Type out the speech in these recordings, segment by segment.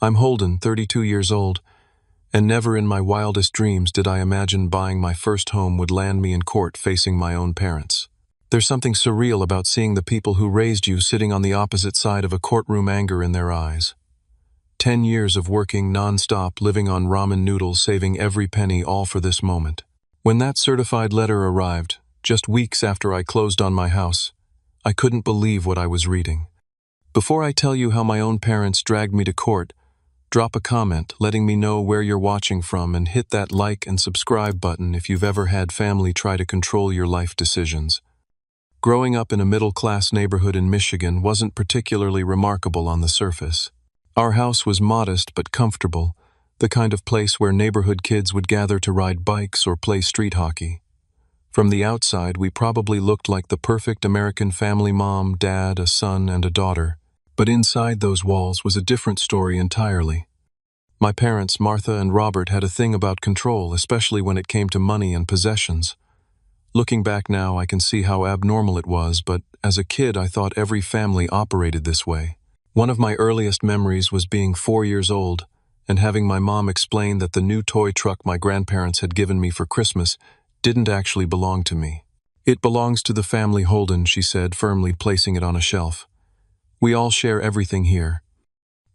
I'm Holden, 32 years old, and never in my wildest dreams did I imagine buying my first home would land me in court facing my own parents. There's something surreal about seeing the people who raised you sitting on the opposite side of a courtroom, anger in their eyes. 10 years of working non-stop, living on ramen noodles, saving every penny, all for this moment. When that certified letter arrived, just weeks after I closed on my house, I couldn't believe what I was reading. Before I tell you how my own parents dragged me to court, drop a comment letting me know where you're watching from, and hit that like and subscribe button if you've ever had family try to control your life decisions. Growing up in a middle-class neighborhood in Michigan wasn't particularly remarkable on the surface. Our house was modest but comfortable, the kind of place where neighborhood kids would gather to ride bikes or play street hockey. From the outside, we probably looked like the perfect American family: mom, dad, a son, and a daughter. But inside those walls was a different story entirely. My parents, Martha and Robert, had a thing about control, especially when it came to money and possessions. Looking back now, I can see how abnormal it was, but as a kid I thought every family operated this way. One of my earliest memories was being 4 years old and having my mom explain that the new toy truck my grandparents had given me for Christmas didn't actually belong to me. "It belongs to the family, Holden," she said, firmly placing it on a shelf. "We all share everything here."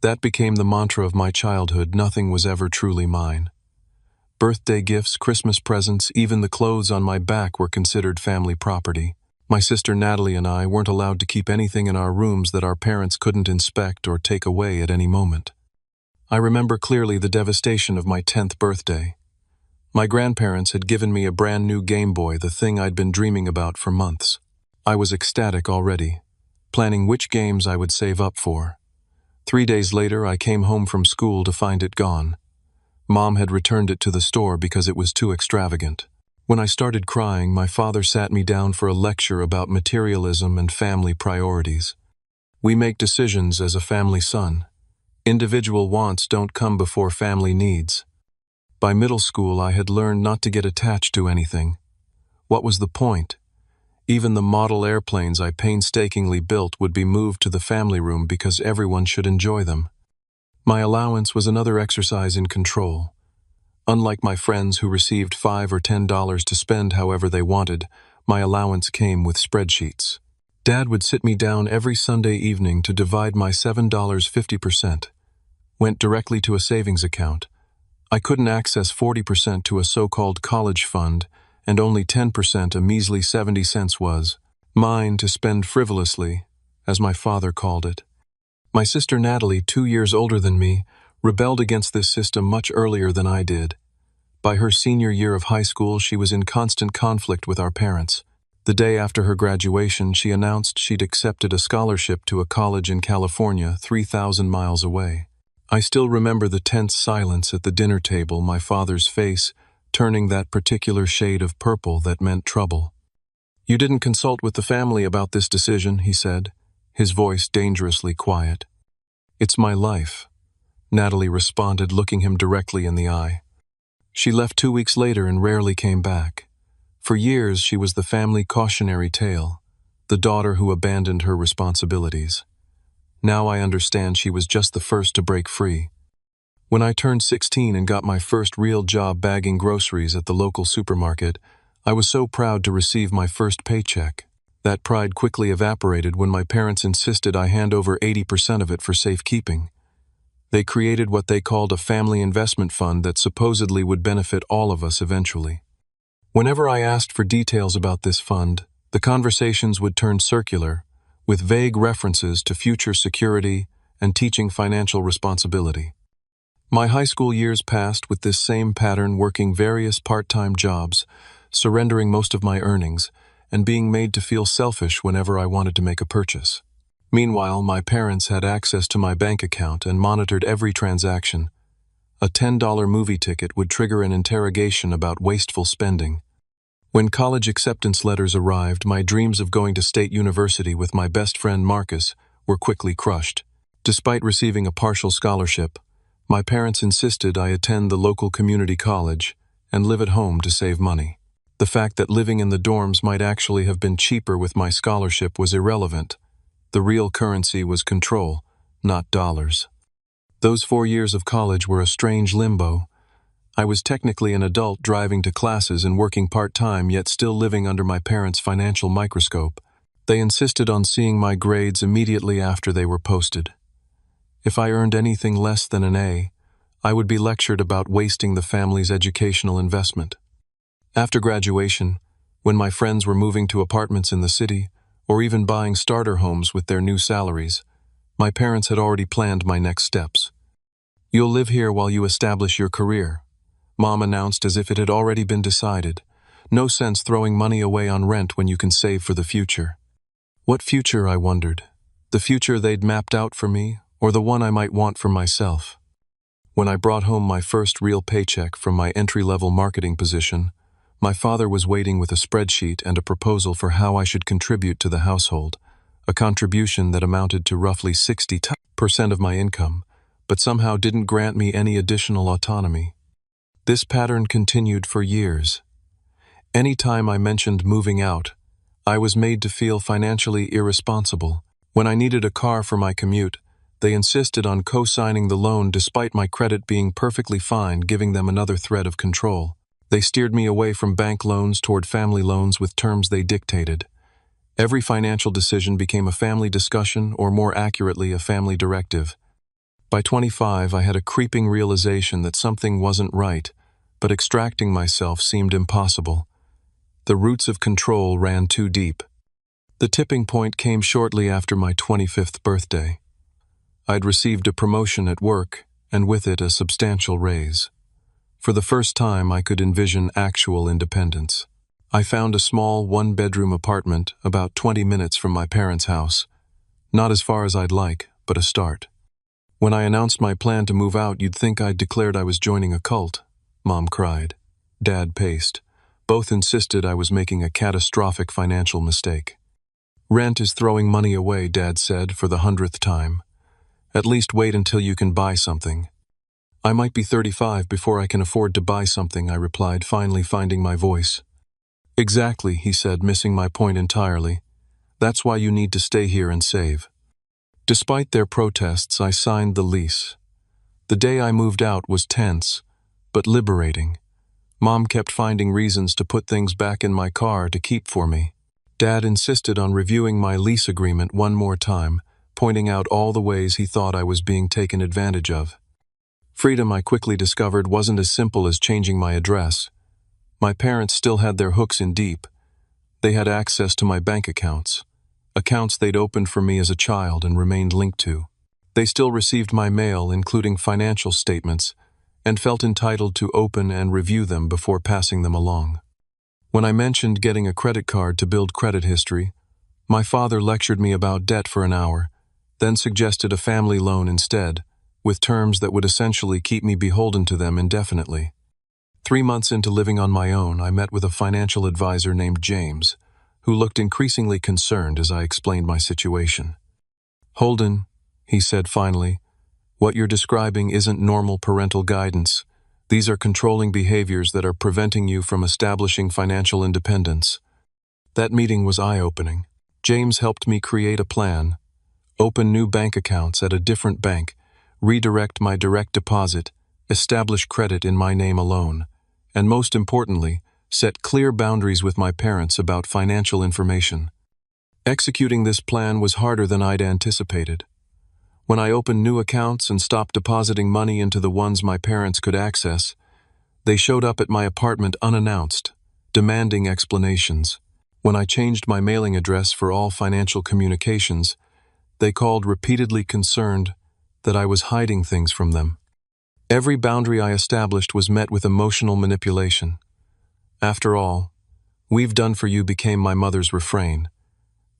That became the mantra of my childhood. Nothing was ever truly mine. Birthday gifts, Christmas presents, even the clothes on my back were considered family property. My sister Natalie and I weren't allowed to keep anything in our rooms that our parents couldn't inspect or take away at any moment. I remember clearly the devastation of my 10th birthday. My grandparents had given me a brand new Game Boy, the thing I'd been dreaming about for months. I was ecstatic already, planning which games I would save up for. 3 days later, I came home from school to find it gone. Mom had returned it to the store because it was too extravagant. When I started crying, my father sat me down for a lecture about materialism and family priorities. "We make decisions as a family, son. Individual wants don't come before family needs." By middle school, I had learned not to get attached to anything. What was the point? Even the model airplanes I painstakingly built would be moved to the family room because everyone should enjoy them. My allowance was another exercise in control. Unlike my friends who received $5 or $10 to spend however they wanted, my allowance came with spreadsheets. Dad would sit me down every Sunday evening to divide my $7 50%. Went directly to a savings account. I couldn't access 40% to a so-called college fund, and only 10%, a measly 70 cents, was mine to spend frivolously, as my father called it. My sister Natalie, 2 years older than me, rebelled against this system much earlier than I did. By her senior year of high school, she was in constant conflict with our parents. The day after her graduation, she announced she'd accepted a scholarship to a college in California, 3,000 miles away. I still remember the tense silence at the dinner table, my father's face turning that particular shade of purple that meant trouble. "You didn't consult with the family about this decision," he said, his voice dangerously quiet. "It's my life," Natalie responded, looking him directly in the eye. She left 2 weeks later and rarely came back. For years, she was the family cautionary tale, the daughter who abandoned her responsibilities. Now I understand she was just the first to break free. When I turned 16 and got my first real job bagging groceries at the local supermarket, I was so proud to receive my first paycheck. That pride quickly evaporated when my parents insisted I hand over 80% of it for safekeeping. They created what they called a family investment fund that supposedly would benefit all of us eventually. Whenever I asked for details about this fund, the conversations would turn circular, with vague references to future security and teaching financial responsibility. My high school years passed with this same pattern, working various part-time jobs, surrendering most of my earnings, and being made to feel selfish whenever I wanted to make a purchase. Meanwhile, my parents had access to my bank account and monitored every transaction. A $10 movie ticket would trigger an interrogation about wasteful spending. When college acceptance letters arrived, my dreams of going to State University with my best friend Marcus were quickly crushed. Despite receiving a partial scholarship, my parents insisted I attend the local community college and live at home to save money. The fact that living in the dorms might actually have been cheaper with my scholarship was irrelevant. The real currency was control, not dollars. Those 4 years of college were a strange limbo. I was technically an adult driving to classes and working part-time, yet still living under my parents' financial microscope. They insisted on seeing my grades immediately after they were posted. If I earned anything less than an A, I would be lectured about wasting the family's educational investment. After graduation, when my friends were moving to apartments in the city, or even buying starter homes with their new salaries, my parents had already planned my next steps. "You'll live here while you establish your career," Mom announced as if it had already been decided. No sense throwing money away on rent when you can save for the future. What future, I wondered? The future they'd mapped out for me, or the one I might want for myself? When I brought home my first real paycheck from my entry-level marketing position, my father was waiting with a spreadsheet and a proposal for how I should contribute to the household, a contribution that amounted to roughly 60% of my income, but somehow didn't grant me any additional autonomy. This pattern continued for years. Any time I mentioned moving out, I was made to feel financially irresponsible. When I needed a car for my commute, they insisted on co-signing the loan despite my credit being perfectly fine, giving them another thread of control. They steered me away from bank loans toward family loans with terms they dictated. Every financial decision became a family discussion, or more accurately, a family directive. By 25, I had a creeping realization that something wasn't right, but extracting myself seemed impossible. The roots of control ran too deep. The tipping point came shortly after my 25th birthday. I'd received a promotion at work, and with it a substantial raise. For the first time, I could envision actual independence. I found a small one-bedroom apartment about 20 minutes from my parents' house. Not as far as I'd like, but a start. When I announced my plan to move out, you'd think I'd declared I was joining a cult, Mom cried. Dad paced. Both insisted I was making a catastrophic financial mistake. "Rent is throwing money away," Dad said for the 100th time. "At least wait until you can buy something." "I might be 35 before I can afford to buy something," I replied, finally finding my voice. "Exactly," he said, missing my point entirely. "That's why you need to stay here and save." Despite their protests, I signed the lease. The day I moved out was tense, but liberating. Mom kept finding reasons to put things back in my car to keep for me. Dad insisted on reviewing my lease agreement one more time, pointing out all the ways he thought I was being taken advantage of. Freedom, I quickly discovered, wasn't as simple as changing my address. My parents still had their hooks in deep. They had access to my bank accounts they'd opened for me as a child and remained linked to. They still received my mail, including financial statements, and felt entitled to open and review them before passing them along. When I mentioned getting a credit card to build credit history, my father lectured me about debt for an hour, then suggested a family loan instead, with terms that would essentially keep me beholden to them indefinitely. 3 months into living on my own, I met with a financial advisor named James, who looked increasingly concerned as I explained my situation. "Holden," he said finally, "what you're describing isn't normal parental guidance. These are controlling behaviors that are preventing you from establishing financial independence." That meeting was eye-opening. James helped me create a plan, open new bank accounts at a different bank, redirect my direct deposit, establish credit in my name alone, and most importantly, set clear boundaries with my parents about financial information. Executing this plan was harder than I'd anticipated. When I opened new accounts and stopped depositing money into the ones my parents could access, they showed up at my apartment unannounced, demanding explanations. When I changed my mailing address for all financial communications, they called repeatedly concerned that I was hiding things from them. Every boundary I established was met with emotional manipulation. After all, "We've done for you" became my mother's refrain.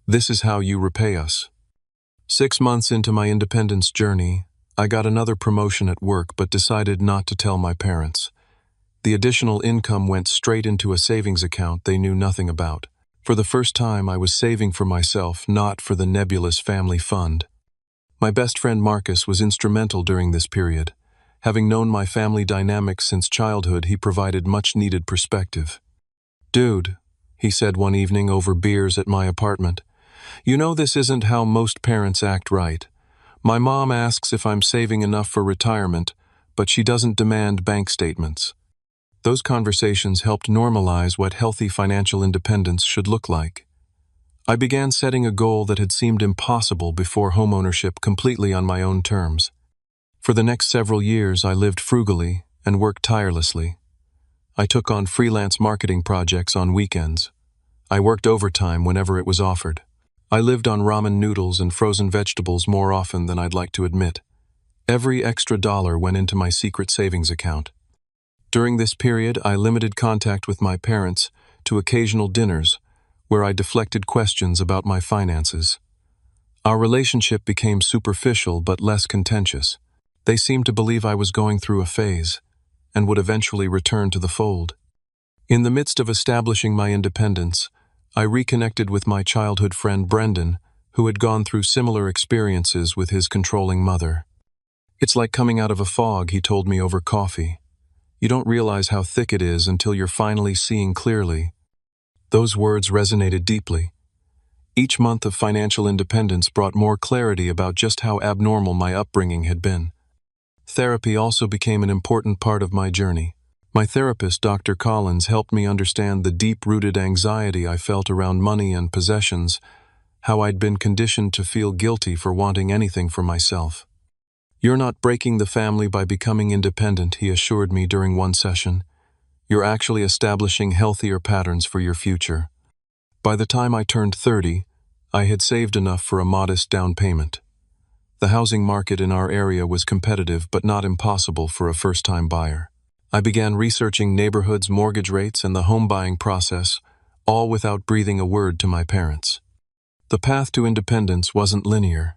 "This is how you repay us." 6 months into my independence journey, I got another promotion at work but decided not to tell my parents. The additional income went straight into a savings account they knew nothing about. For the first time, I was saving for myself, not for the nebulous family fund. My best friend Marcus was instrumental during this period. Having known my family dynamics since childhood, he provided much-needed perspective. "Dude," he said one evening over beers at my apartment, "you know this isn't how most parents act, right? My mom asks if I'm saving enough for retirement, but she doesn't demand bank statements. Those conversations helped normalize what healthy financial independence should look like. I began setting a goal that had seemed impossible before homeownership completely on my own terms. For the next several years, I lived frugally and worked tirelessly. I took on freelance marketing projects on weekends. I worked overtime whenever it was offered. I lived on ramen noodles and frozen vegetables more often than I'd like to admit. Every extra dollar went into my secret savings account. During this period, I limited contact with my parents to occasional dinners, where I deflected questions about my finances. Our relationship became superficial but less contentious. They seemed to believe I was going through a phase, and would eventually return to the fold. In the midst of establishing my independence, I reconnected with my childhood friend Brendan, who had gone through similar experiences with his controlling mother. "It's like coming out of a fog," he told me over coffee. "You don't realize how thick it is until you're finally seeing clearly." Those words resonated deeply. Each month of financial independence brought more clarity about just how abnormal my upbringing had been. Therapy also became an important part of my journey. My therapist, Dr. Collins, helped me understand the deep-rooted anxiety I felt around money and possessions, how I'd been conditioned to feel guilty for wanting anything for myself. "You're not breaking the family by becoming independent," he assured me during one session. "You're actually establishing healthier patterns for your future." By the time I turned 30, I had saved enough for a modest down payment. The housing market in our area was competitive but not impossible for a first-time buyer. I began researching neighborhoods, mortgage rates, and the home buying process, all without breathing a word to my parents. The path to independence wasn't linear.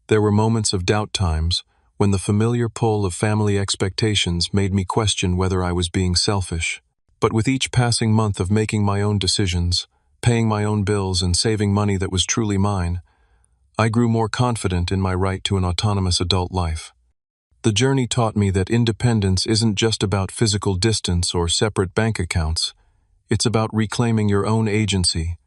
There were moments of doubt times when the familiar pull of family expectations made me question whether I was being selfish. But with each passing month of making my own decisions, paying my own bills, and saving money that was truly mine, I grew more confident in my right to an autonomous adult life. The journey taught me that independence isn't just about physical distance or separate bank accounts. It's about reclaiming your own agency,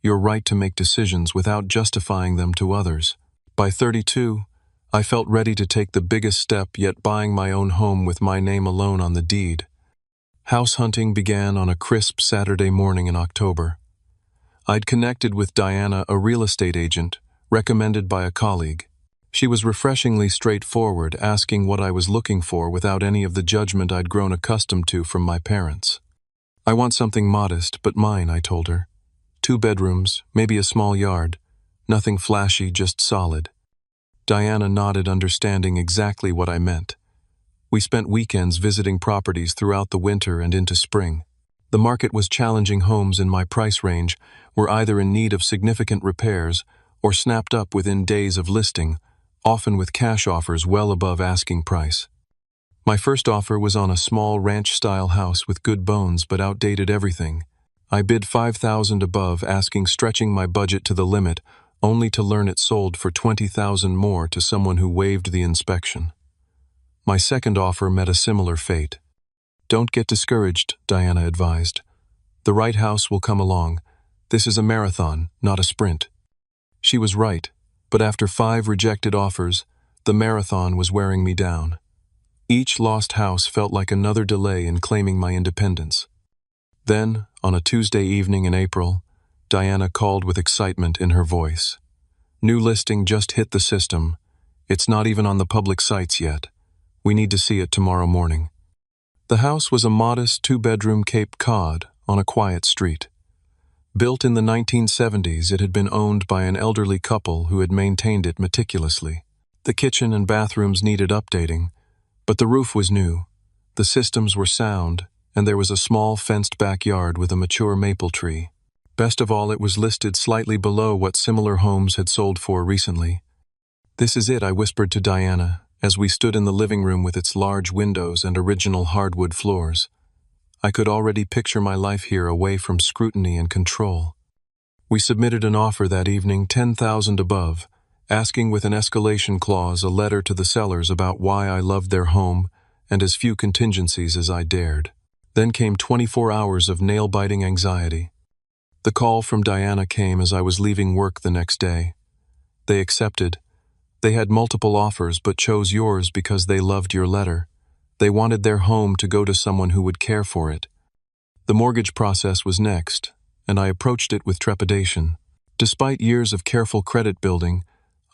your right to make decisions without justifying them to others. By 32, I felt ready to take the biggest step, yet buying my own home with my name alone on the deed. House hunting began on a crisp Saturday morning in October. I'd connected with Diana, a real estate agent, recommended by a colleague. She was refreshingly straightforward, asking what I was looking for without any of the judgment I'd grown accustomed to from my parents. "I want something modest, but mine," I told her. 2 bedrooms, maybe a small yard. Nothing flashy, just solid. Diana nodded, understanding exactly what I meant. We spent weekends visiting properties throughout the winter and into spring. The market was challenging. Homes in my price range were either in need of significant repairs or snapped up within days of listing, often with cash offers well above asking price. My first offer was on a small ranch-style house with good bones but outdated everything. I bid $5,000 above asking, stretching my budget to the limit, only to learn it sold for $20,000 more to someone who waived the inspection. My second offer met a similar fate. "Don't get discouraged," Diana advised. "The right house will come along. This is a marathon, not a sprint." She was right. But after 5 rejected offers, the marathon was wearing me down. Each lost house felt like another delay in claiming my independence. Then, on a Tuesday evening in April, Diana called with excitement in her voice. "New listing just hit the system. It's not even on the public sites yet. We need to see it tomorrow morning." The house was a modest 2-bedroom Cape Cod on a quiet street. Built in the 1970s, it had been owned by an elderly couple who had maintained it meticulously. The kitchen and bathrooms needed updating, but the roof was new, the systems were sound, and there was a small fenced backyard with a mature maple tree. Best of all, it was listed slightly below what similar homes had sold for recently. "This is it," I whispered to Diana, as we stood in the living room with its large windows and original hardwood floors. I could already picture my life here, away from scrutiny and control. We submitted an offer that evening, $10,000 above, asking with an escalation clause a letter to the sellers about why I loved their home and as few contingencies as I dared. Then came 24 hours of nail-biting anxiety. The call from Diana came as I was leaving work the next day. They accepted. They had multiple offers but chose yours because they loved your letter. They wanted their home to go to someone who would care for it. The mortgage process was next, and I approached it with trepidation. Despite years of careful credit building,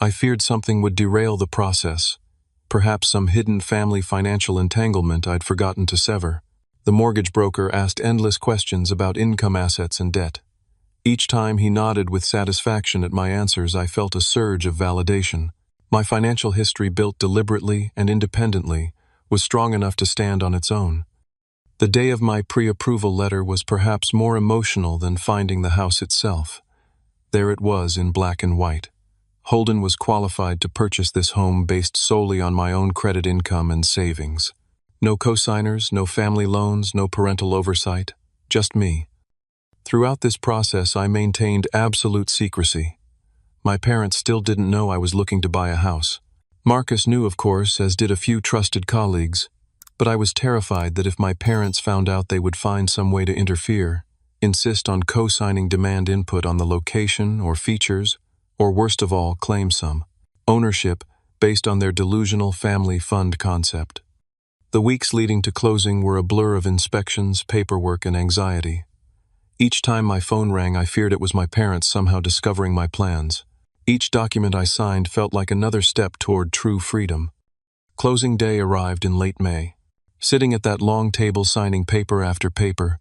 I feared something would derail the process, perhaps some hidden family financial entanglement I'd forgotten to sever. The mortgage broker asked endless questions about income, assets, and debt. Each time he nodded with satisfaction at my answers, I felt a surge of validation. My financial history, built deliberately and independently, was strong enough to stand on its own. The day of my pre-approval letter was perhaps more emotional than finding the house itself. There it was in black and white. Holden was qualified to purchase this home based solely on my own credit, income, and savings. No cosigners, no family loans, no parental oversight, just me. Throughout this process, I maintained absolute secrecy. My parents still didn't know I was looking to buy a house. Marcus knew, of course, as did a few trusted colleagues, but I was terrified that if my parents found out, they would find some way to interfere, insist on co-signing demand input on the location or features, or worst of all, claim some ownership based on their delusional family fund concept. The weeks leading to closing were a blur of inspections, paperwork, and anxiety. Each time my phone rang, I feared it was my parents somehow discovering my plans. Each document I signed felt like another step toward true freedom. Closing day arrived in late May. Sitting at that long table signing paper after paper,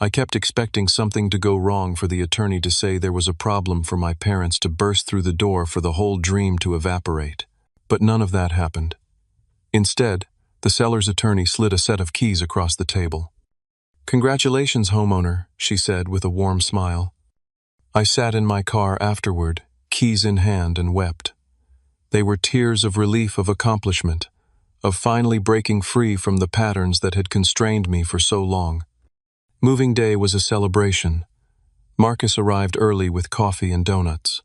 I kept expecting something to go wrong, for the attorney to say there was a problem, for my parents to burst through the door, for the whole dream to evaporate. But none of that happened. Instead, the seller's attorney slid a set of keys across the table. "Congratulations, homeowner," she said with a warm smile. I sat in my car afterward, keys in hand, and wept. They were tears of relief, of accomplishment, of finally breaking free from the patterns that had constrained me for so long. Moving day was a celebration. Marcus arrived early with coffee and donuts.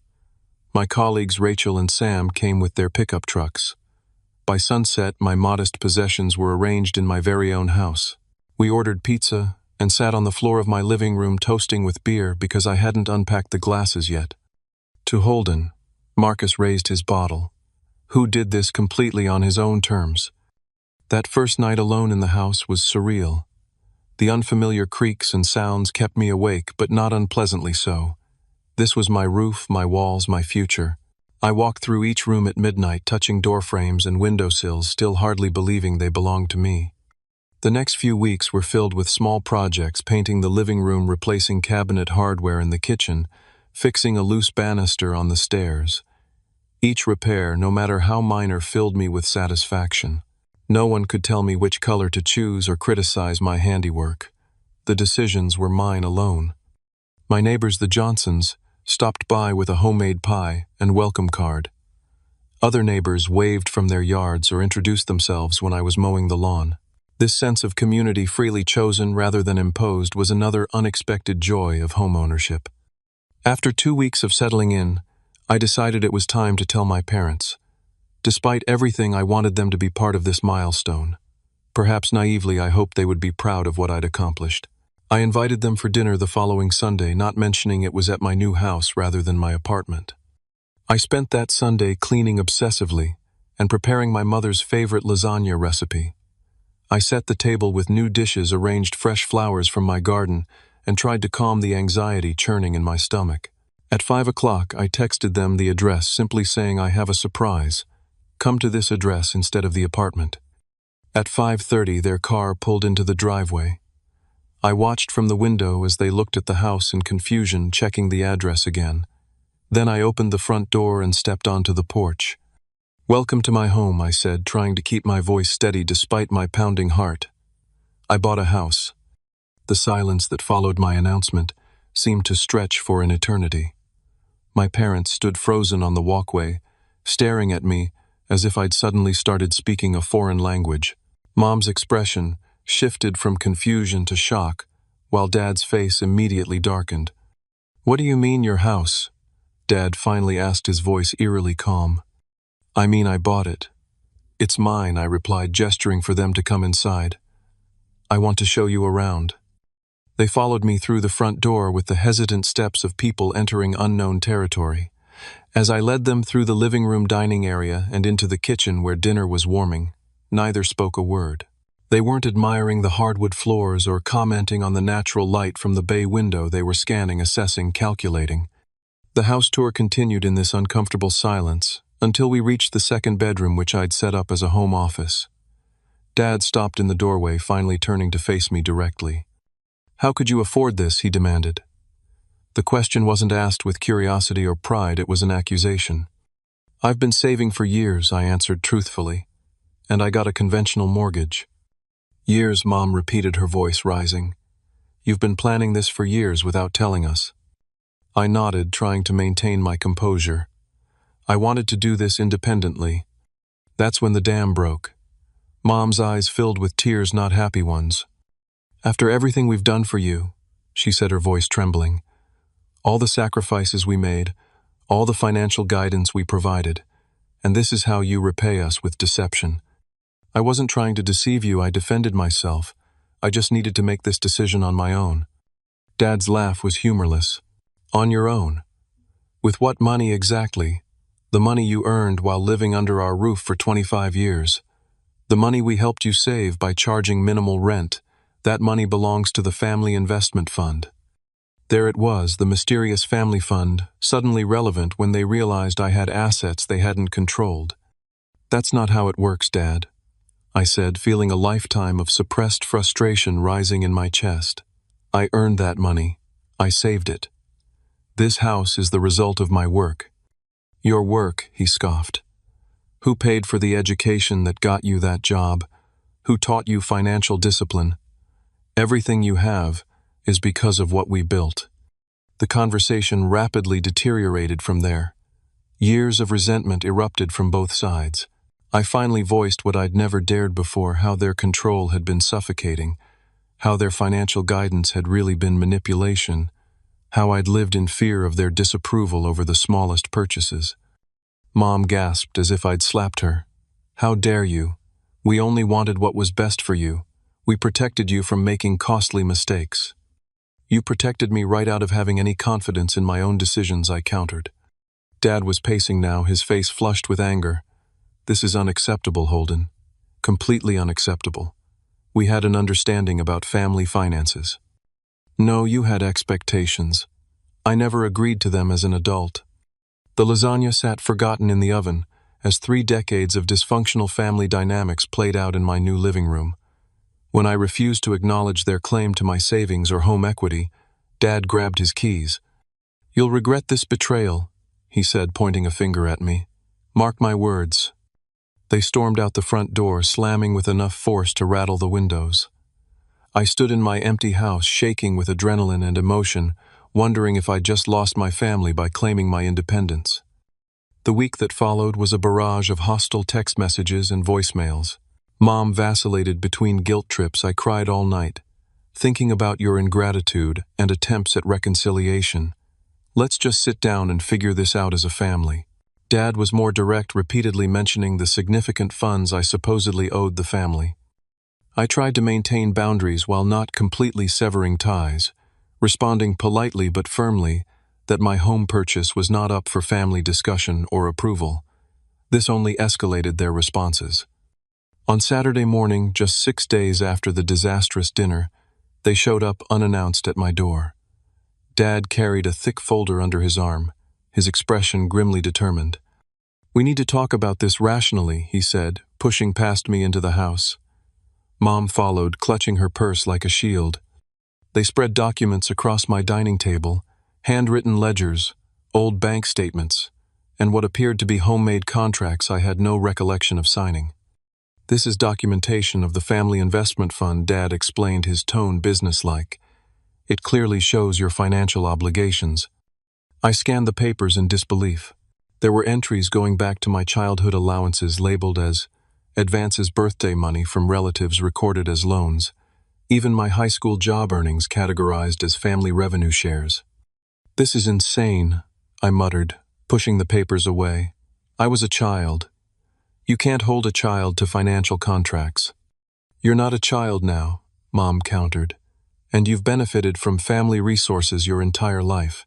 My colleagues Rachel and Sam came with their pickup trucks. By sunset, my modest possessions were arranged in my very own house. We ordered pizza and sat on the floor of my living room toasting with beer because I hadn't unpacked the glasses yet. To Holden, Marcus raised his bottle. Who did this completely on his own terms. That first night alone in the house was surreal. The unfamiliar creaks and sounds kept me awake, but not unpleasantly so. This was my roof, my walls, my future. I walked through each room at midnight, touching door frames and windowsills, still hardly believing they belonged to me. The next few weeks were filled with small projects: painting the living room, replacing cabinet hardware in the kitchen, fixing a loose banister on the stairs. Each repair, no matter how minor, filled me with satisfaction. No one could tell me which color to choose or criticize my handiwork. The decisions were mine alone. My neighbors, the Johnsons, stopped by with a homemade pie and welcome card. Other neighbors waved from their yards or introduced themselves when I was mowing the lawn. This sense of community, freely chosen rather than imposed, was another unexpected joy of homeownership. After 2 weeks of settling in, I decided it was time to tell my parents. Despite everything, I wanted them to be part of this milestone. Perhaps naively, I hoped they would be proud of what I'd accomplished. I invited them for dinner the following Sunday, not mentioning it was at my new house rather than my apartment. I spent that Sunday cleaning obsessively and preparing my mother's favorite lasagna recipe. I set the table with new dishes, arranged fresh flowers from my garden, and tried to calm the anxiety churning in my stomach. At 5 o'clock, I texted them the address, simply saying, "I have a surprise. Come to this address instead of the apartment." At 5:30, their car pulled into the driveway. I watched from the window as they looked at the house in confusion, checking the address again. Then I opened the front door and stepped onto the porch. "Welcome to my home," I said, trying to keep my voice steady despite my pounding heart. "I bought a house." The silence that followed my announcement seemed to stretch for an eternity. My parents stood frozen on the walkway, staring at me as if I'd suddenly started speaking a foreign language. Mom's expression shifted from confusion to shock, while Dad's face immediately darkened. "What do you mean, your house?" Dad finally asked, his voice eerily calm. "I mean, I bought it." "It's mine," I replied, gesturing for them to come inside. "I want to show you around." They followed me through the front door with the hesitant steps of people entering unknown territory. As I led them through the living room dining area and into the kitchen where dinner was warming, neither spoke a word. They weren't admiring the hardwood floors or commenting on the natural light from the bay window. They were scanning, assessing, calculating. The house tour continued in this uncomfortable silence until we reached the second bedroom, which I'd set up as a home office. Dad stopped in the doorway, finally turning to face me directly. "How could you afford this?" he demanded. The question wasn't asked with curiosity or pride, it was an accusation. "I've been saving for years," I answered truthfully, "and I got a conventional mortgage." "Years," Mom repeated, her voice rising. "You've been planning this for years without telling us." I nodded, trying to maintain my composure. I wanted to do this independently. That's when the dam broke. Mom's eyes filled with tears, not happy ones. "After everything we've done for you," she said, her voice trembling, "all the sacrifices we made, all the financial guidance we provided, and this is how you repay us, with deception. I wasn't trying to deceive you, I defended myself. I just needed to make this decision on my own." Dad's laugh was humorless. "On your own? With what money exactly? The money you earned while living under our roof for 25 years. The money we helped you save by charging minimal rent. That money belongs to the Family Investment Fund." There it was, the mysterious family fund, suddenly relevant when they realized I had assets they hadn't controlled. "That's not how it works, Dad," I said, feeling a lifetime of suppressed frustration rising in my chest. "I earned that money. I saved it. This house is the result of my work." "Your work," he scoffed. "Who paid for the education that got you that job? Who taught you financial discipline? Everything you have is because of what we built." The conversation rapidly deteriorated from there. Years of resentment erupted from both sides. I finally voiced what I'd never dared before, how their control had been suffocating, how their financial guidance had really been manipulation, how I'd lived in fear of their disapproval over the smallest purchases. Mom gasped as if I'd slapped her. "How dare you? We only wanted what was best for you. We protected you from making costly mistakes." "You protected me right out of having any confidence in my own decisions," I countered. Dad was pacing now, his face flushed with anger. "This is unacceptable, Holden. Completely unacceptable. We had an understanding about family finances." "No, you had expectations. I never agreed to them as an adult." The lasagna sat forgotten in the oven as 3 decades of dysfunctional family dynamics played out in my new living room. When I refused to acknowledge their claim to my savings or home equity, Dad grabbed his keys. "You'll regret this betrayal," he said, pointing a finger at me. "Mark my words." They stormed out the front door, slamming with enough force to rattle the windows. I stood in my empty house, shaking with adrenaline and emotion, wondering if I'd just lost my family by claiming my independence. The week that followed was a barrage of hostile text messages and voicemails. Mom vacillated between guilt trips. I cried all night, thinking about your ingratitude and attempts at reconciliation. "Let's just sit down and figure this out as a family." Dad was more direct, repeatedly mentioning the significant funds I supposedly owed the family. I tried to maintain boundaries while not completely severing ties, responding politely but firmly that my home purchase was not up for family discussion or approval. This only escalated their responses. On Saturday morning, just 6 days after the disastrous dinner, they showed up unannounced at my door. Dad carried a thick folder under his arm, his expression grimly determined. "We need to talk about this rationally," he said, pushing past me into the house. Mom followed, clutching her purse like a shield. They spread documents across my dining table, handwritten ledgers, old bank statements, and what appeared to be homemade contracts I had no recollection of signing. "This is documentation of the Family Investment Fund," Dad explained, his tone businesslike. "It clearly shows your financial obligations." I scanned the papers in disbelief. There were entries going back to my childhood allowances labeled as advances, birthday money from relatives recorded as loans, even my high school job earnings categorized as family revenue shares. "This is insane," I muttered, pushing the papers away. "I was a child. You can't hold a child to financial contracts." "You're not a child now," Mom countered, "and you've benefited from family resources your entire life."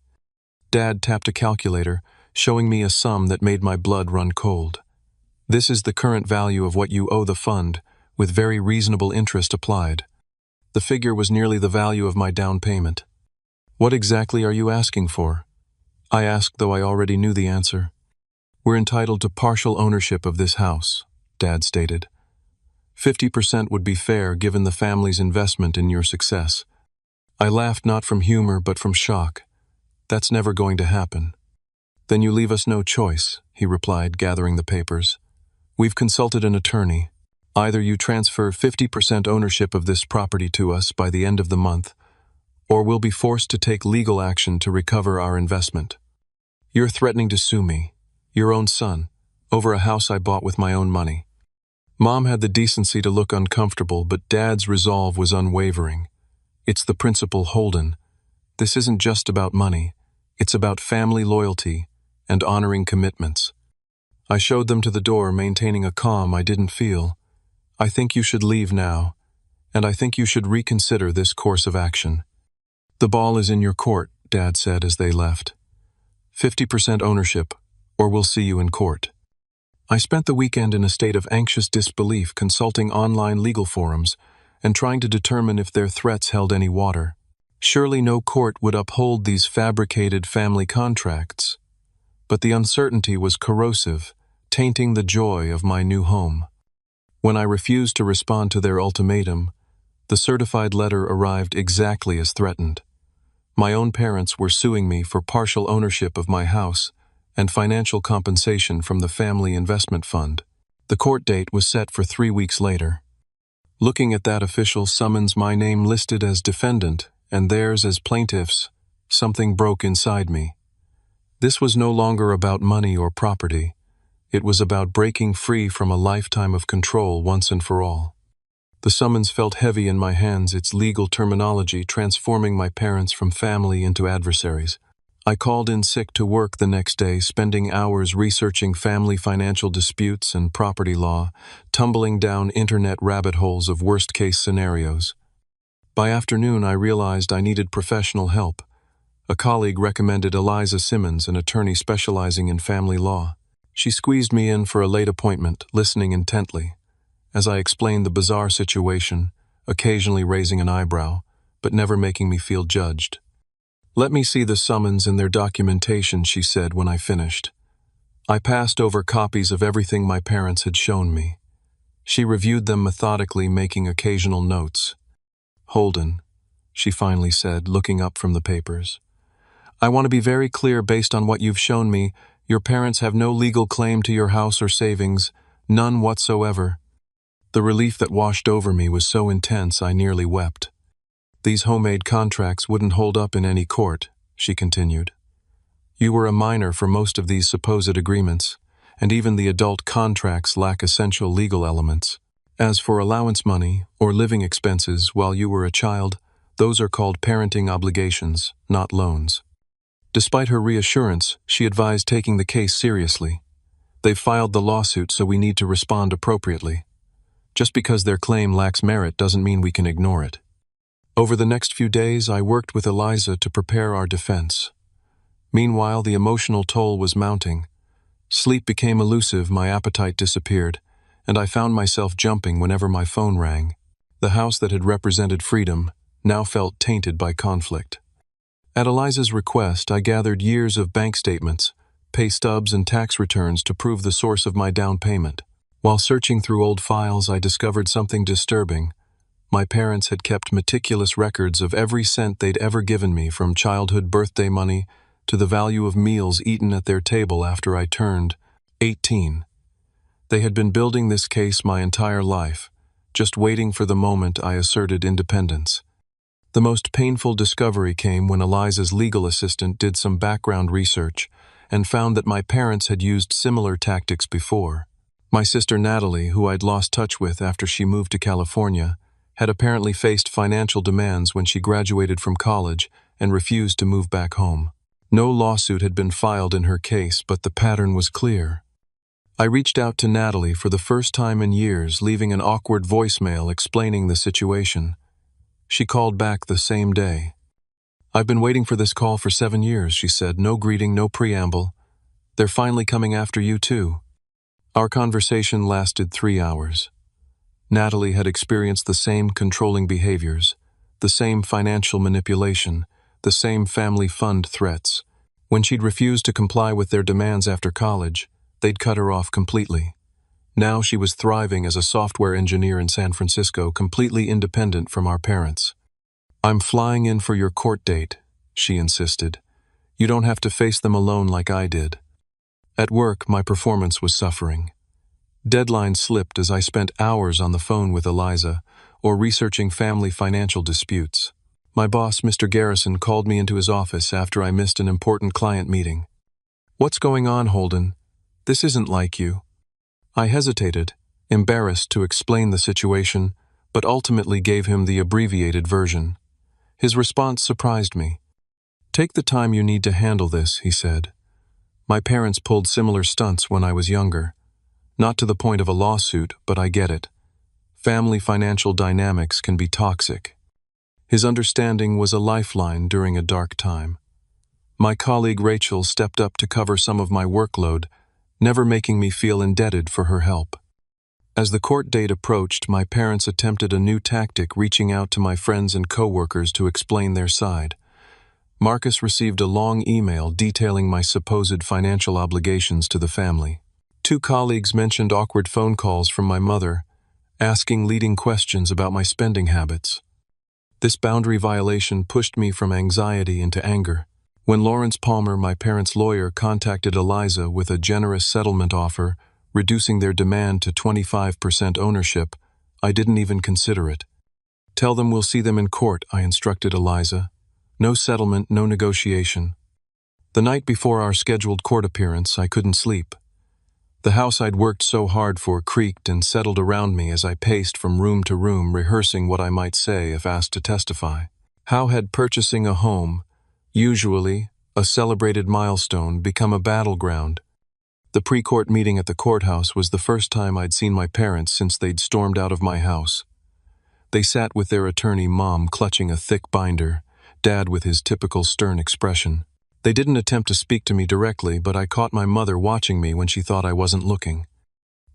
Dad tapped a calculator, showing me a sum that made my blood run cold. This is the current value of what you owe the fund, with very reasonable interest applied. The figure was nearly the value of my down payment. What exactly are you asking for? I asked, though I already knew the answer. We're entitled to partial ownership of this house, Dad stated. 50% would be fair given the family's investment in your success. I laughed, not from humor but from shock. That's never going to happen. Then you leave us no choice, he replied, gathering the papers. We've consulted an attorney. Either you transfer 50% ownership of this property to us by the end of the month, or we'll be forced to take legal action to recover our investment. You're threatening to sue me, your own son, over a house I bought with my own money. Mom had the decency to look uncomfortable, but Dad's resolve was unwavering. It's the principle, Holden. This isn't just about money. It's about family loyalty and honoring commitments. I showed them to the door, maintaining a calm I didn't feel. I think you should leave now, and I think you should reconsider this course of action. The ball is in your court, Dad said as they left. 50% ownership, or we'll see you in court. I spent the weekend in a state of anxious disbelief, consulting online legal forums and trying to determine if their threats held any water. Surely no court would uphold these fabricated family contracts. But the uncertainty was corrosive, tainting the joy of my new home. When I refused to respond to their ultimatum, the certified letter arrived exactly as threatened. My own parents were suing me for partial ownership of my house and financial compensation from the family investment fund. The court date was set for 3 weeks later. Looking at that official summons, my name listed as defendant and theirs as plaintiffs, something broke inside me. This was no longer about money or property. It was about breaking free from a lifetime of control once and for all. The summons felt heavy in my hands, its legal terminology transforming my parents from family into adversaries. I called in sick to work the next day, spending hours researching family financial disputes and property law, tumbling down internet rabbit holes of worst-case scenarios. By afternoon, I realized I needed professional help. A colleague recommended Eliza Simmons, an attorney specializing in family law. She squeezed me in for a late appointment, listening intently, as I explained the bizarre situation, occasionally raising an eyebrow, but never making me feel judged. "Let me see the summons and their documentation," she said when I finished. I passed over copies of everything my parents had shown me. She reviewed them methodically, making occasional notes. "Holden," she finally said, looking up from the papers. "I want to be very clear. Based on what you've shown me, your parents have no legal claim to your house or savings, none whatsoever." The relief that washed over me was so intense I nearly wept. "These homemade contracts wouldn't hold up in any court," she continued. "You were a minor for most of these supposed agreements, and even the adult contracts lack essential legal elements. As for allowance money or living expenses while you were a child, those are called parenting obligations, not loans." Despite her reassurance, she advised taking the case seriously. "They've filed the lawsuit, so we need to respond appropriately. Just because their claim lacks merit doesn't mean we can ignore it." Over the next few days, I worked with Eliza to prepare our defense. Meanwhile, the emotional toll was mounting. Sleep became elusive, my appetite disappeared, and I found myself jumping whenever my phone rang. The house that had represented freedom now felt tainted by conflict. At Eliza's request, I gathered years of bank statements, pay stubs, and tax returns to prove the source of my down payment. While searching through old files, I discovered something disturbing. My parents had kept meticulous records of every cent they'd ever given me, from childhood birthday money to the value of meals eaten at their table after I turned 18. They had been building this case my entire life, just waiting for the moment I asserted independence. The most painful discovery came when Eliza's legal assistant did some background research and found that my parents had used similar tactics before. My sister Natalie, who I'd lost touch with after she moved to California, had apparently faced financial demands when she graduated from college and refused to move back home. No lawsuit had been filed in her case, but the pattern was clear. I reached out to Natalie for the first time in years, leaving an awkward voicemail explaining the situation. She called back the same day. "I've been waiting for this call for 7 years," she said. "No greeting, no preamble. They're finally coming after you too. Our conversation lasted 3 hours. Natalie had experienced the same controlling behaviors, the same financial manipulation, the same family fund threats. When she'd refused to comply with their demands after college, they'd cut her off completely. Now she was thriving as a software engineer in San Francisco, completely independent from our parents. "I'm flying in for your court date," she insisted. "You don't have to face them alone like I did." At work, my performance was suffering. Deadlines slipped as I spent hours on the phone with Eliza or researching family financial disputes. My boss, Mr. Garrison, called me into his office after I missed an important client meeting. "What's going on, Holden? This isn't like you." I hesitated, embarrassed to explain the situation, but ultimately gave him the abbreviated version. His response surprised me. "Take the time you need to handle this," he said. "My parents pulled similar stunts when I was younger. Not to the point of a lawsuit, but I get it. Family financial dynamics can be toxic." His understanding was a lifeline during a dark time. My colleague Rachel stepped up to cover some of my workload, never making me feel indebted for her help. As the court date approached, my parents attempted a new tactic, reaching out to my friends and coworkers to explain their side. Marcus received a long email detailing my supposed financial obligations to the family. 2 colleagues mentioned awkward phone calls from my mother, asking leading questions about my spending habits. This boundary violation pushed me from anxiety into anger. When Lawrence Palmer, my parents' lawyer, contacted Eliza with a generous settlement offer, reducing their demand to 25% ownership, I didn't even consider it. "Tell them we'll see them in court," I instructed Eliza. "No settlement, no negotiation." The night before our scheduled court appearance, I couldn't sleep. The house I'd worked so hard for creaked and settled around me as I paced from room to room, rehearsing what I might say if asked to testify. How had purchasing a home, usually a celebrated milestone, become a battleground? The pre-court meeting at the courthouse was the first time I'd seen my parents since they'd stormed out of my house. They sat with their attorney, Mom clutching a thick binder, Dad with his typical stern expression. They didn't attempt to speak to me directly, but I caught my mother watching me when she thought I wasn't looking.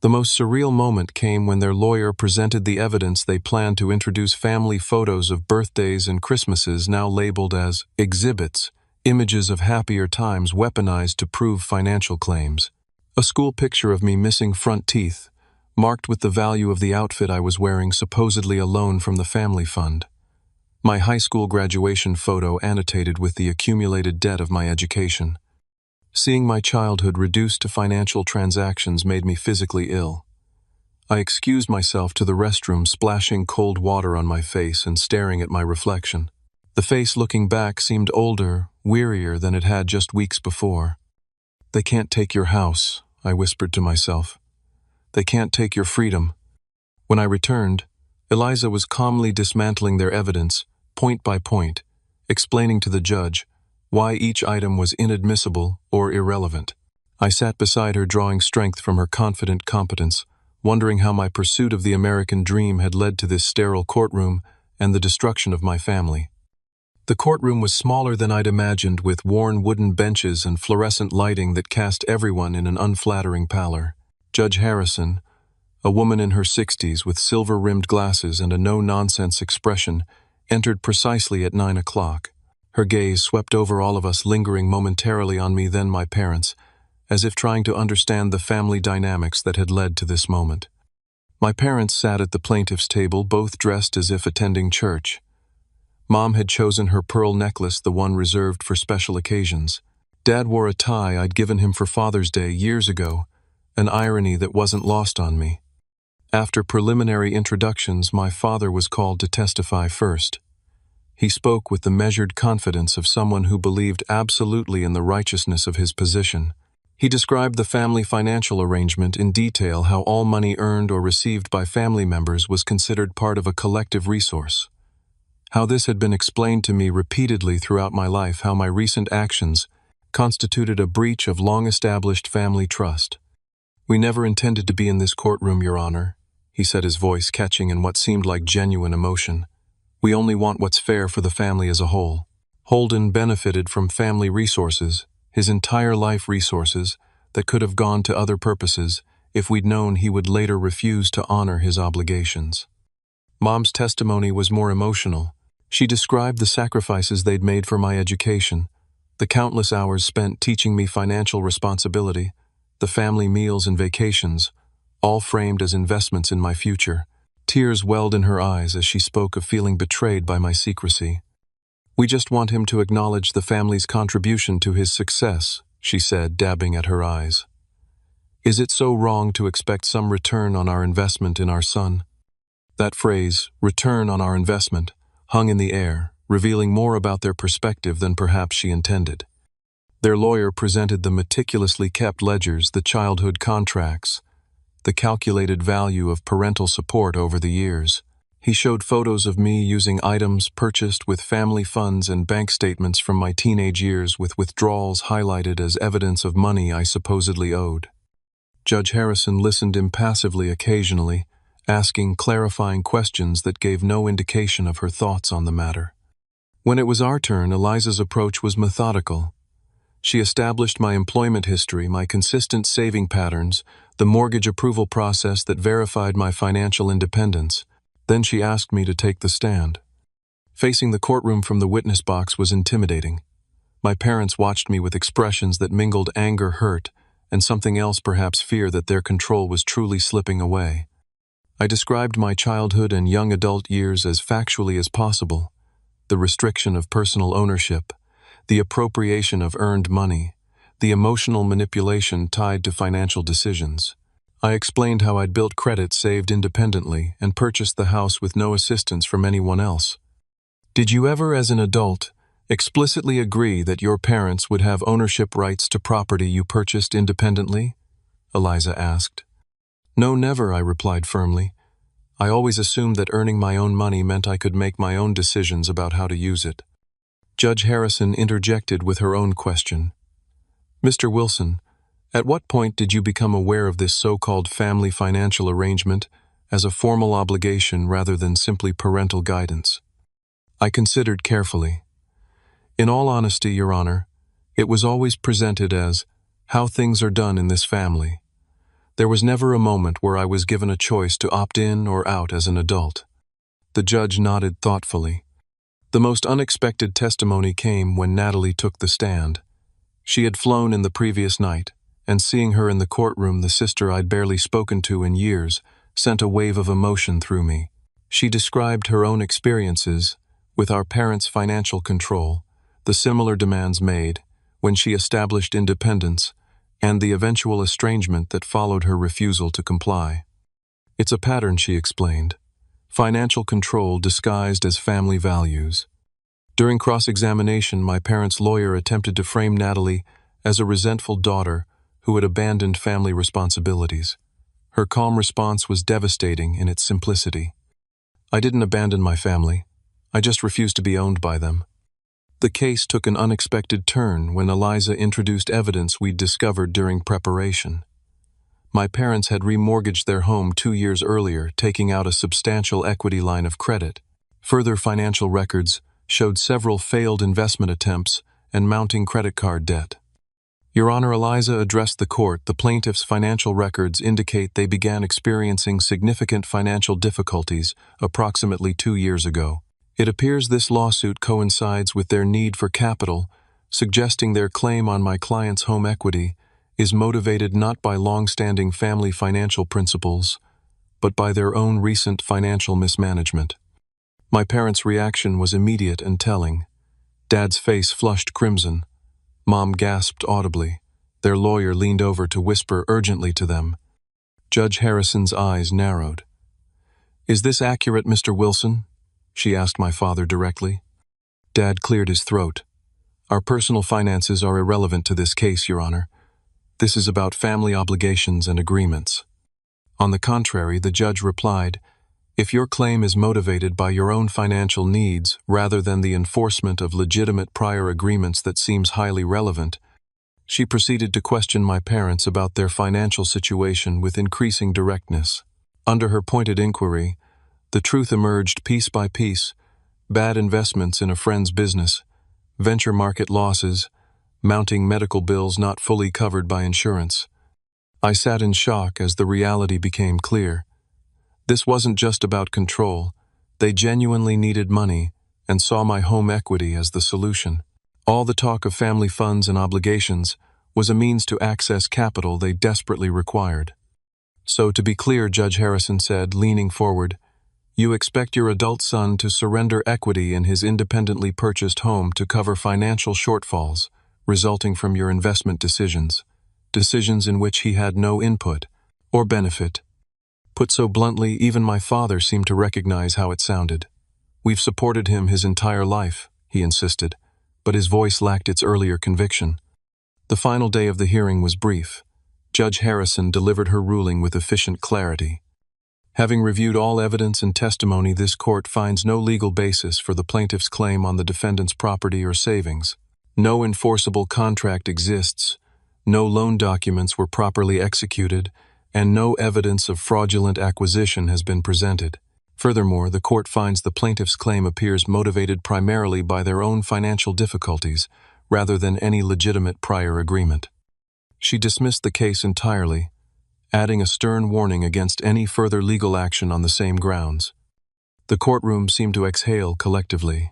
The most surreal moment came when their lawyer presented the evidence they planned to introduce: family photos of birthdays and Christmases now labeled as exhibits, images of happier times weaponized to prove financial claims. A school picture of me missing front teeth, marked with the value of the outfit I was wearing, supposedly a loan from the family fund. My high school graduation photo annotated with the accumulated debt of my education. Seeing my childhood reduced to financial transactions made me physically ill. I excused myself to the restroom, splashing cold water on my face and staring at my reflection. The face looking back seemed older, wearier than it had just weeks before. "They can't take your house," I whispered to myself. "They can't take your freedom." When I returned, Eliza was calmly dismantling their evidence, point by point, explaining to the judge why each item was inadmissible or irrelevant. I sat beside her, drawing strength from her confident competence, wondering how my pursuit of the American dream had led to this sterile courtroom and the destruction of my family. The courtroom was smaller than I'd imagined, with worn wooden benches and fluorescent lighting that cast everyone in an unflattering pallor. Judge Harrison, a woman in her 60s with silver-rimmed glasses and a no-nonsense expression, entered precisely at 9 o'clock. Her gaze swept over all of us, lingering momentarily on me, then my parents, as if trying to understand the family dynamics that had led to this moment. My parents sat at the plaintiff's table, both dressed as if attending church. Mom had chosen her pearl necklace, the one reserved for special occasions. Dad wore a tie I'd given him for Father's Day years ago, an irony that wasn't lost on me. After preliminary introductions, my father was called to testify first. He spoke with the measured confidence of someone who believed absolutely in the righteousness of his position. He described the family financial arrangement in detail, how all money earned or received by family members was considered part of a collective resource. How this had been explained to me repeatedly throughout my life, how my recent actions constituted a breach of long-established family trust. "We never intended to be in this courtroom, Your Honor," he said, his voice catching in what seemed like genuine emotion. "We only want what's fair for the family as a whole." Holden benefited from family resources, his entire life resources, that could have gone to other purposes if we'd known he would later refuse to honor his obligations. Mom's testimony was more emotional. She described the sacrifices they'd made for my education, the countless hours spent teaching me financial responsibility, the family meals and vacations, all framed as investments in my future. Tears welled in her eyes as she spoke of feeling betrayed by my secrecy. "We just want him to acknowledge the family's contribution to his success," she said, dabbing at her eyes. "Is it so wrong to expect some return on our investment in our son?" That phrase, "return on our investment," hung in the air, revealing more about their perspective than perhaps she intended. Their lawyer presented the meticulously kept ledgers, the childhood contracts, the calculated value of parental support over the years. He showed photos of me using items purchased with family funds and bank statements from my teenage years with withdrawals highlighted as evidence of money I supposedly owed. Judge Harrison listened impassively occasionally, asking clarifying questions that gave no indication of her thoughts on the matter. When it was our turn, Eliza's approach was methodical. She established my employment history, my consistent saving patterns, the mortgage approval process that verified my financial independence. Then she asked me to take the stand. Facing the courtroom from the witness box was intimidating. My parents watched me with expressions that mingled anger, hurt, and something else, perhaps fear that their control was truly slipping away. I described my childhood and young adult years as factually as possible: the restriction of personal ownership, the appropriation of earned money, the emotional manipulation tied to financial decisions. I explained how I'd built credit saved independently and purchased the house with no assistance from anyone else. "Did you ever, as an adult, explicitly agree that your parents would have ownership rights to property you purchased independently?" Eliza asked. "No, never," I replied firmly. "I always assumed that earning my own money meant I could make my own decisions about how to use it." Judge Harrison interjected with her own question. "Mr. Wilson, at what point did you become aware of this so-called family financial arrangement as a formal obligation rather than simply parental guidance?" I considered carefully. "In all honesty, Your Honor, it was always presented as how things are done in this family. There was never a moment where I was given a choice to opt in or out as an adult." The judge nodded thoughtfully. The most unexpected testimony came when Natalie took the stand. She had flown in the previous night, and seeing her in the courtroom, the sister I'd barely spoken to in years, sent a wave of emotion through me. She described her own experiences with our parents' financial control, the similar demands made when she established independence, and the eventual estrangement that followed her refusal to comply. "It's a pattern," she explained. "Financial control disguised as family values." During cross-examination, my parents' lawyer attempted to frame Natalie as a resentful daughter who had abandoned family responsibilities. Her calm response was devastating in its simplicity. "I didn't abandon my family. I just refused to be owned by them." The case took an unexpected turn when Eliza introduced evidence we'd discovered during preparation. My parents had remortgaged their home 2 years earlier, taking out a substantial equity line of credit. Further financial records showed several failed investment attempts and mounting credit card debt. Your Honor, Eliza addressed the court. The plaintiff's financial records indicate they began experiencing significant financial difficulties approximately 2 years ago. It appears this lawsuit coincides with their need for capital, suggesting their claim on my client's home equity is motivated not by long-standing family financial principles, but by their own recent financial mismanagement. My parents' reaction was immediate and telling. Dad's face flushed crimson. Mom gasped audibly. Their lawyer leaned over to whisper urgently to them. Judge Harrison's eyes narrowed. "Is this accurate, Mr. Wilson?" she asked my father directly. Dad cleared his throat. "Our personal finances are irrelevant to this case, Your Honor. This is about family obligations and agreements." On the contrary, the judge replied, "If your claim is motivated by your own financial needs rather than the enforcement of legitimate prior agreements, that seems highly relevant." She proceeded to question my parents about their financial situation with increasing directness. Under her pointed inquiry, the truth emerged piece by piece: bad investments in a friend's business, venture market losses, mounting medical bills not fully covered by insurance. I sat in shock as the reality became clear. This wasn't just about control. They genuinely needed money and saw my home equity as the solution. All the talk of family funds and obligations was a means to access capital they desperately required. "So to be clear," Judge Harrison said, leaning forward, "you expect your adult son to surrender equity in his independently purchased home to cover financial shortfalls resulting from your investment decisions in which he had no input or benefit." Put so bluntly, even my father seemed to recognize how it sounded. "We've supported him his entire life," he insisted, but his voice lacked its earlier conviction. The final day of the hearing was brief. Judge Harrison delivered her ruling with efficient clarity. Having reviewed all evidence and testimony, this court finds no legal basis for the plaintiff's claim on the defendant's property or savings. No enforceable contract exists, no loan documents were properly executed, and no evidence of fraudulent acquisition has been presented. Furthermore, the court finds the plaintiff's claim appears motivated primarily by their own financial difficulties, rather than any legitimate prior agreement. She dismissed the case entirely, adding a stern warning against any further legal action on the same grounds. The courtroom seemed to exhale collectively.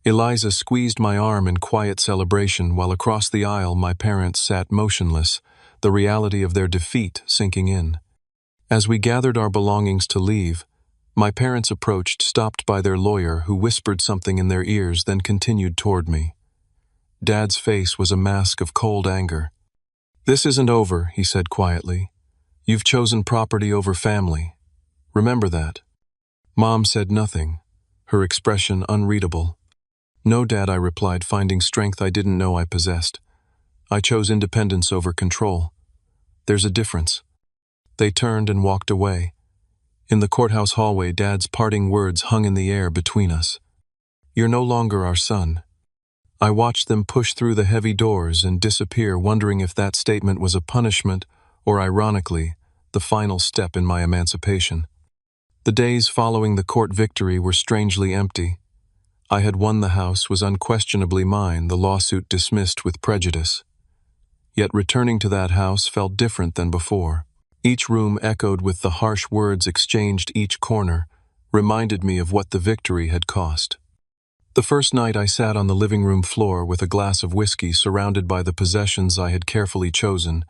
Eliza squeezed my arm in quiet celebration while across the aisle my parents sat motionless, the reality of their defeat sinking in. As we gathered our belongings to leave, my parents approached, stopped by their lawyer, who whispered something in their ears, then continued toward me. Dad's face was a mask of cold anger. "This isn't over," he said quietly. "You've chosen property over family. Remember that." Mom said nothing, her expression unreadable. "No, Dad," I replied, finding strength I didn't know I possessed. "I chose independence over control. There's a difference." They turned and walked away. In the courthouse hallway, Dad's parting words hung in the air between us. "You're no longer our son." I watched them push through the heavy doors and disappear, wondering if that statement was a punishment or, ironically, the final step in my emancipation. The days following the court victory were strangely empty. I had won, the house was unquestionably mine, the lawsuit dismissed with prejudice. Yet returning to that house felt different than before. Each room echoed with the harsh words exchanged, each corner reminded me of what the victory had cost. The first night I sat on the living room floor with a glass of whiskey, surrounded by the possessions I had carefully chosen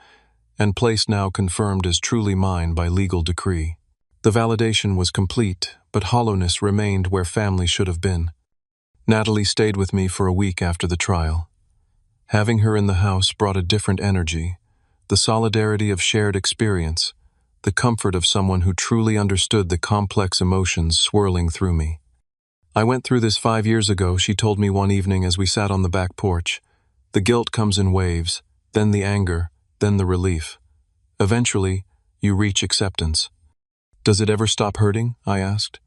and placed, now confirmed as truly mine by legal decree. The validation was complete, but hollowness remained where family should have been. Natalie stayed with me for a week after the trial. Having her in the house brought a different energy, the solidarity of shared experience, the comfort of someone who truly understood the complex emotions swirling through me. "I went through this 5 years ago," she told me one evening as we sat on the back porch. "The guilt comes in waves, then the anger, then the relief. Eventually, you reach acceptance." "Does it ever stop hurting?" I asked.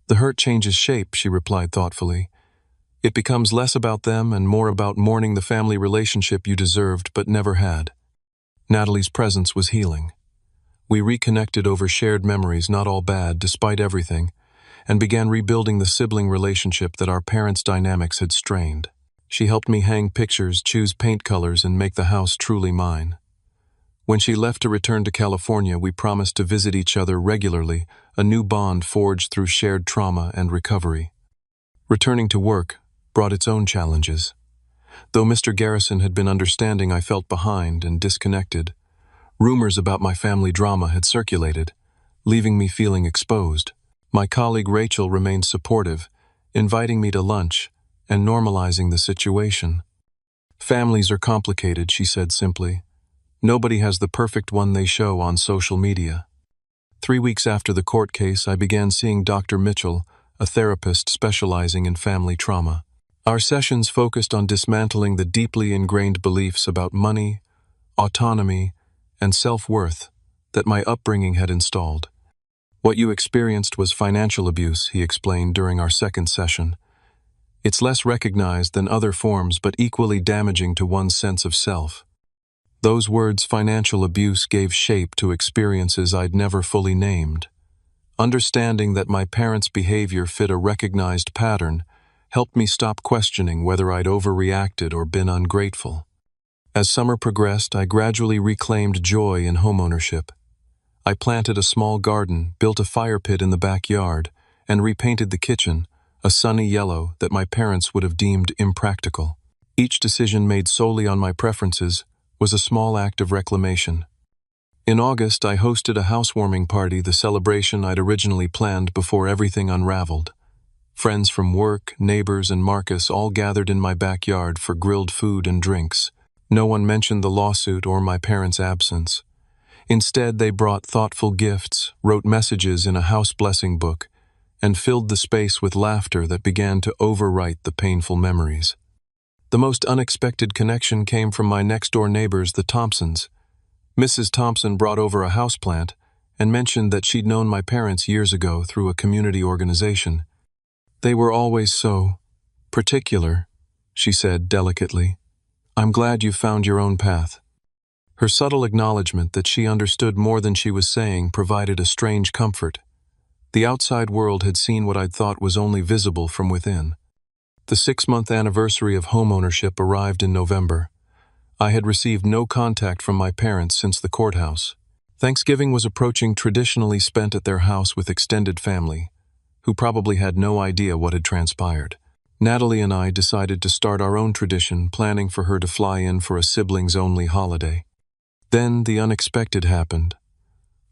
"The hurt changes shape," she replied thoughtfully. "It becomes less about them and more about mourning the family relationship you deserved but never had." Natalie's presence was healing. We reconnected over shared memories, not all bad, despite everything, and began rebuilding the sibling relationship that our parents' dynamics had strained. She helped me hang pictures, choose paint colors, and make the house truly mine. When she left to return to California, we promised to visit each other regularly, a new bond forged through shared trauma and recovery. Returning to work brought its own challenges. Though Mr. Garrison had been understanding, I felt behind and disconnected. Rumors about my family drama had circulated, leaving me feeling exposed. My colleague Rachel remained supportive, inviting me to lunch and normalizing the situation. "Families are complicated," she said simply. "Nobody has the perfect one they show on social media." 3 weeks after the court case, I began seeing Dr. Mitchell, a therapist specializing in family trauma. Our sessions focused on dismantling the deeply ingrained beliefs about money, autonomy, and self-worth that my upbringing had installed. "What you experienced was financial abuse," he explained during our second session. "It's less recognized than other forms, but equally damaging to one's sense of self." Those words, financial abuse, gave shape to experiences I'd never fully named. Understanding that my parents' behavior fit a recognized pattern helped me stop questioning whether I'd overreacted or been ungrateful. As summer progressed, I gradually reclaimed joy in homeownership. I planted a small garden, built a fire pit in the backyard, and repainted the kitchen, a sunny yellow that my parents would have deemed impractical. Each decision made solely on my preferences was a small act of reclamation. In August, I hosted a housewarming party, the celebration I'd originally planned before everything unraveled. Friends from work, neighbors, and Marcus all gathered in my backyard for grilled food and drinks. No one mentioned the lawsuit or my parents' absence. Instead, they brought thoughtful gifts, wrote messages in a house blessing book, and filled the space with laughter that began to overwrite the painful memories. The most unexpected connection came from my next-door neighbors, the Thompsons. Mrs. Thompson brought over a houseplant and mentioned that she'd known my parents years ago through a community organization. "They were always so particular," she said delicately. "I'm glad you found your own path." Her subtle acknowledgement that she understood more than she was saying provided a strange comfort. The outside world had seen what I'd thought was only visible from within. The 6-month anniversary of homeownership arrived in November. I had received no contact from my parents since the courthouse. Thanksgiving was approaching, traditionally spent at their house with extended family, who probably had no idea what had transpired. Natalie and I decided to start our own tradition, planning for her to fly in for a siblings-only holiday. Then the unexpected happened.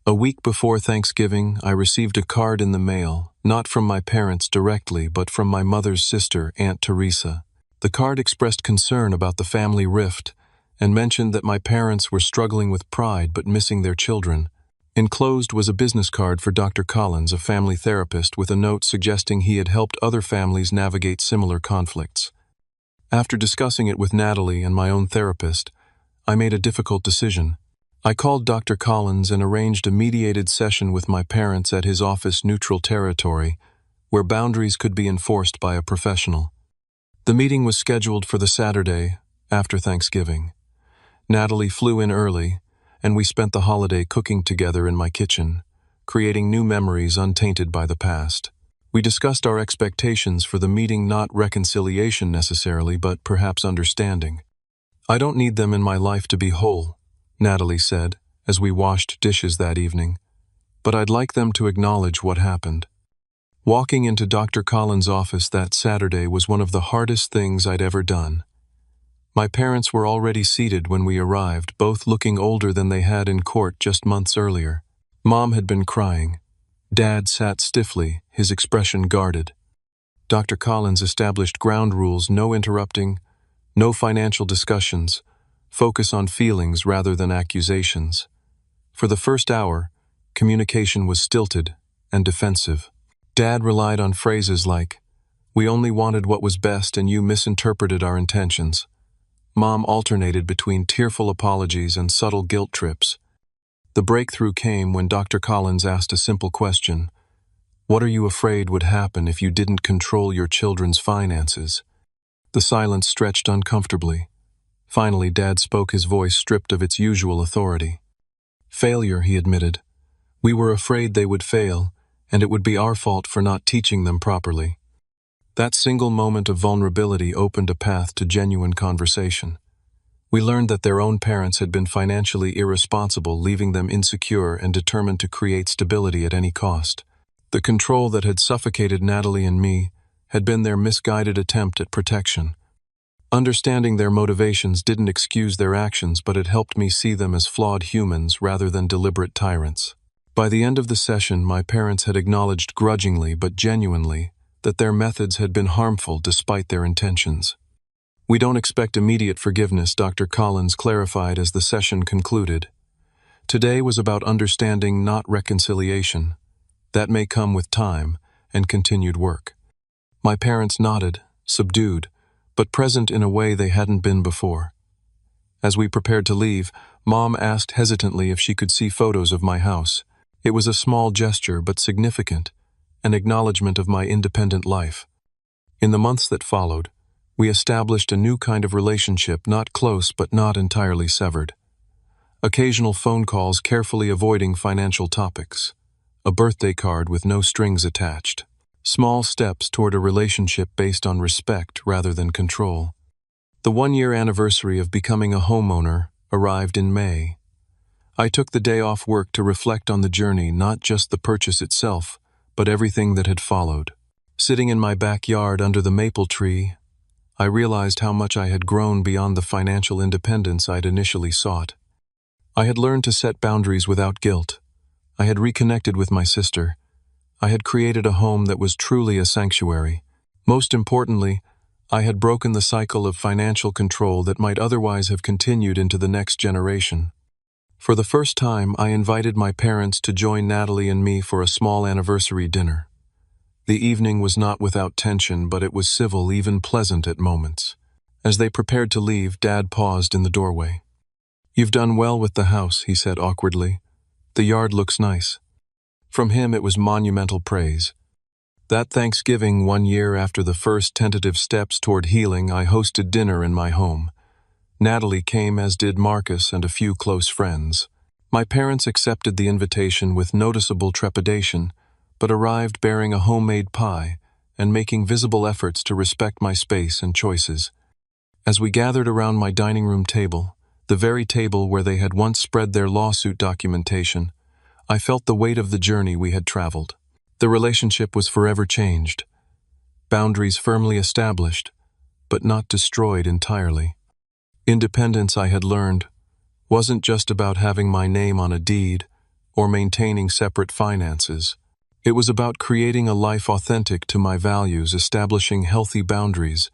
A week before Thanksgiving, I received a card in the mail, not from my parents directly, but from my mother's sister, Aunt Teresa. The card expressed concern about the family rift and mentioned that my parents were struggling with pride but missing their children. Enclosed was a business card for Dr. Collins, a family therapist, with a note suggesting he had helped other families navigate similar conflicts. After discussing it with Natalie and my own therapist, I made a difficult decision. I called Dr. Collins and arranged a mediated session with my parents at his office, neutral territory, where boundaries could be enforced by a professional. The meeting was scheduled for the Saturday after Thanksgiving. Natalie flew in early, and we spent the holiday cooking together in my kitchen, creating new memories untainted by the past. We discussed our expectations for the meeting, not reconciliation necessarily, but perhaps understanding. "I don't need them in my life to be whole," Natalie said, as we washed dishes that evening, "but I'd like them to acknowledge what happened." Walking into Dr. Collins' office that Saturday was one of the hardest things I'd ever done. My parents were already seated when we arrived, both looking older than they had in court just months earlier. Mom had been crying. Dad sat stiffly, his expression guarded. Dr. Collins established ground rules: no interrupting, no financial discussions, focus on feelings rather than accusations. For the first hour, communication was stilted and defensive. Dad relied on phrases like, "We only wanted what was best and you misinterpreted our intentions." Mom alternated between tearful apologies and subtle guilt trips. The breakthrough came when Dr. Collins asked a simple question: "What are you afraid would happen if you didn't control your children's finances?" The silence stretched uncomfortably. Finally, Dad spoke, his voice stripped of its usual authority. "Failure," he admitted. "We were afraid they would fail, and it would be our fault for not teaching them properly." That single moment of vulnerability opened a path to genuine conversation. We learned that their own parents had been financially irresponsible, leaving them insecure and determined to create stability at any cost. The control that had suffocated Natalie and me had been their misguided attempt at protection. Understanding their motivations didn't excuse their actions, but it helped me see them as flawed humans rather than deliberate tyrants. By the end of the session, my parents had acknowledged grudgingly but genuinely that their methods had been harmful despite their intentions. "We don't expect immediate forgiveness," Dr. Collins clarified as the session concluded. "Today was about understanding, not reconciliation. That may come with time and continued work." My parents nodded, subdued, but present in a way they hadn't been before. As we prepared to leave, Mom asked hesitantly if she could see photos of my house. It was a small gesture, but significant, an acknowledgement of my independent life. In the months that followed, we established a new kind of relationship, not close but not entirely severed. Occasional phone calls, carefully avoiding financial topics. A birthday card with no strings attached. Small steps toward a relationship based on respect rather than control. The 1-year anniversary of becoming a homeowner arrived in May. I took the day off work to reflect on the journey, not just the purchase itself, but everything that had followed. Sitting in my backyard under the maple tree, I realized how much I had grown beyond the financial independence I'd initially sought. I had learned to set boundaries without guilt. I had reconnected with my sister. I had created a home that was truly a sanctuary. Most importantly, I had broken the cycle of financial control that might otherwise have continued into the next generation. For the first time, I invited my parents to join Natalie and me for a small anniversary dinner. The evening was not without tension, but it was civil, even pleasant at moments. As they prepared to leave, Dad paused in the doorway. "You've done well with the house," he said awkwardly. "The yard looks nice." From him it was monumental praise. That Thanksgiving, 1 year after the first tentative steps toward healing, I hosted dinner in my home. Natalie came, as did Marcus and a few close friends. My parents accepted the invitation with noticeable trepidation, but arrived bearing a homemade pie and making visible efforts to respect my space and choices. As we gathered around my dining room table, the very table where they had once spread their lawsuit documentation, I felt the weight of the journey we had traveled. The relationship was forever changed, boundaries firmly established, but not destroyed entirely. Independence, I had learned, wasn't just about having my name on a deed or maintaining separate finances. It was about creating a life authentic to my values, establishing healthy boundaries,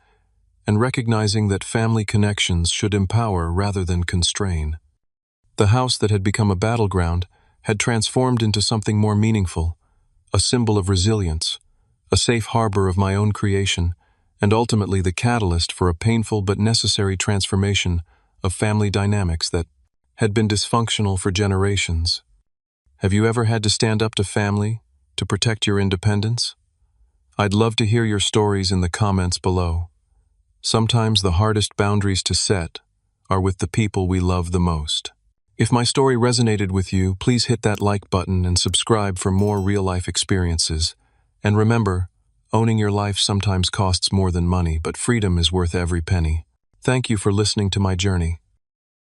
and recognizing that family connections should empower rather than constrain. The house that had become a battleground had transformed into something more meaningful, a symbol of resilience, a safe harbor of my own creation, and ultimately the catalyst for a painful but necessary transformation of family dynamics that had been dysfunctional for generations. Have you ever had to stand up to family to protect your independence? I'd love to hear your stories in the comments below. Sometimes the hardest boundaries to set are with the people we love the most. If my story resonated with you, please hit that like button and subscribe for more real-life experiences. And remember, owning your life sometimes costs more than money, but freedom is worth every penny. Thank you for listening to my journey.